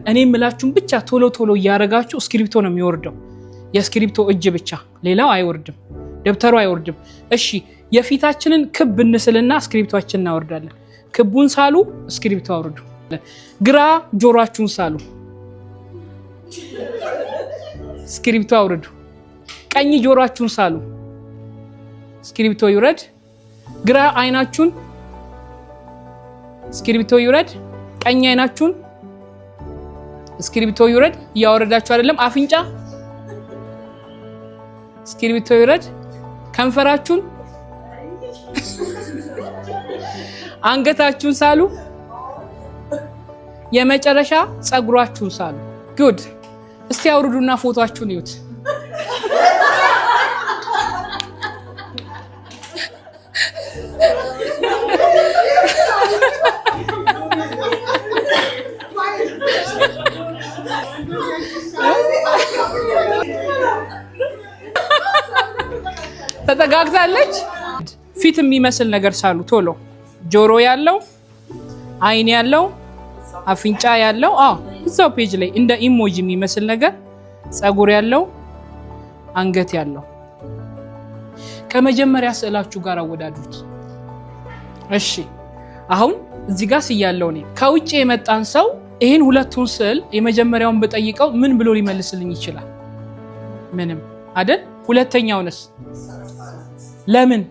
እኔ ምላችሁን ብቻ ቶሎ ቶሎ ያረጋችሁ ስክሪፕቶ ነው የሚወርደው የስክሪፕቶ እጅ ብቻ ሌላው አይወርድም ደብተሩ አይወርድም እሺ የፊታችንን ክብ እንስልና ስክሪፕቶአችንን እናወርዳለን ክቡን ሳሉ ስክሪፕቶ አውርዱ ግራ ጆሮአችሁን ሳሉ ስክሪፕቶ አውርዱ ቀኝ ጆሮአችሁን ሳሉ ስክሪፕቶ ይውረድ ግራ አይናችሁን ስክሪፕቶ ይውረድ ቀኝ አይናችሁን ስክሪፕቶ ይውረድ ያወረዳችሁ አይደለም አፍንጫ ስክሪፕቶ ይውረድ ከንፈራችሁን አንገታችሁን ሳሉ የመጨረሻ ጸጉራችሁን ሳሉ ጉድ እስቲ አውርዱና ፎቶአችሁን ይዩት ተጠጋግታለች ፊት የሚመስል ነገር ሳሉ ቶሎ ጆሮ ያለው አይን ያለው አፍንጫ ያለው እዛው ፔጅ ላይ እንደ ኢሞጂ የሚመስል ነገር ጸጉር ያለው አንገት ያለው ከመጀመሪያ ስዕላችሁ ጋር አወዳድሩት እሺ አሁን እዚህ ጋር ሲያለው ነው ከውጪ የመጣን ሰው ይሄን ሁለቱን ስዕል የመጀመሪያውን በጠይቀው ምን ብሎ ሊመልስልኝ ይችላል ምንም አይደል ሁለተኛውንስ ለምን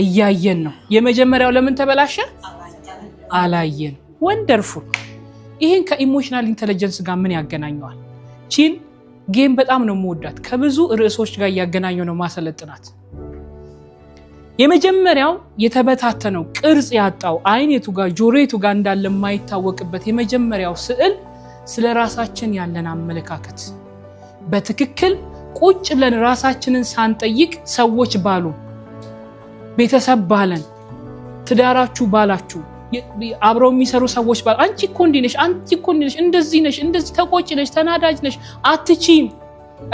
እያየን ነው የመጀመሪያው ለምን ተበላሸ አላየን ወንደርፉል ይሄን ከኢሞሽናል ኢንተለጀንስ ጋር ምን ያገናኘዋል ቺን ጌም በጣም ነው የምወዳት ከብዙ ርዕሶች ጋር ያገናኘው ነው ማሰለጥናት የመጀመሪያው የተበታተነው ቅርጽ ያጣው አይኔቱ ጋር ጆሮቱ ጋር እንዳለ የማይታወቅበት የመጀመሪያው ስዕል ስለ ራሳችን ያለን አመለካከት በትክክል ቁጭ ብለን ራሳችንን ሳንጠይቅ ሰዎች ባሉ ቤተሰብ ባለን ትዳራችሁ ባላችሁ አብረው የሚሰሩ ሰዎች ባል አንቺ እኮ እንዲነሽ አንቺ እኮ እንዲነሽ እንደዚህ ተቆጭ ነሽ ተናዳጅ ነሽ አትቺም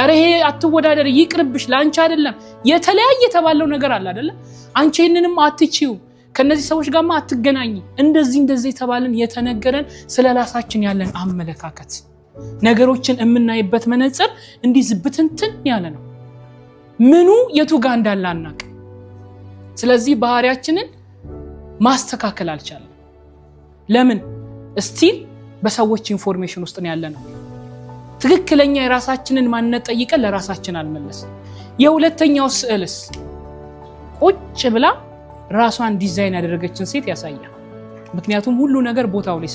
አረ ይሄ አትወዳደር ይቅርብሽ ላንቺ አይደለም የተለያየ ተባለው ነገር አለ አይደለ አንቺ እነንም አትቺው ከነዚህ ሰዎች ጋርማ አትገናኝ እንደዚህ ተባልን የተነገረን ስለራሳችን ያለን አመለካከት ነገሮችን የምናይበት መነጽር እንዲህ ዝብትንትን ያለ ነው ምኑ የቱ ጋር እንዳላናቅ ስለዚህ ባህሪያችንን ማስተካከል አልቻለም ለምን ስቲል በሰዎች ኢንፎርሜሽን ውስጥ ነው ያለነው ትክክለኛ የራሳችንን ማንነት ጠይቀን ለራሳችን አልመለስም የሁለተኛው ስዕልስ ቁጭ ብላ ራሷን ዲዛይን ያደረገችን ሴት ያሳያል ምክንያቱም ሁሉ ነገር ቦታው ላይ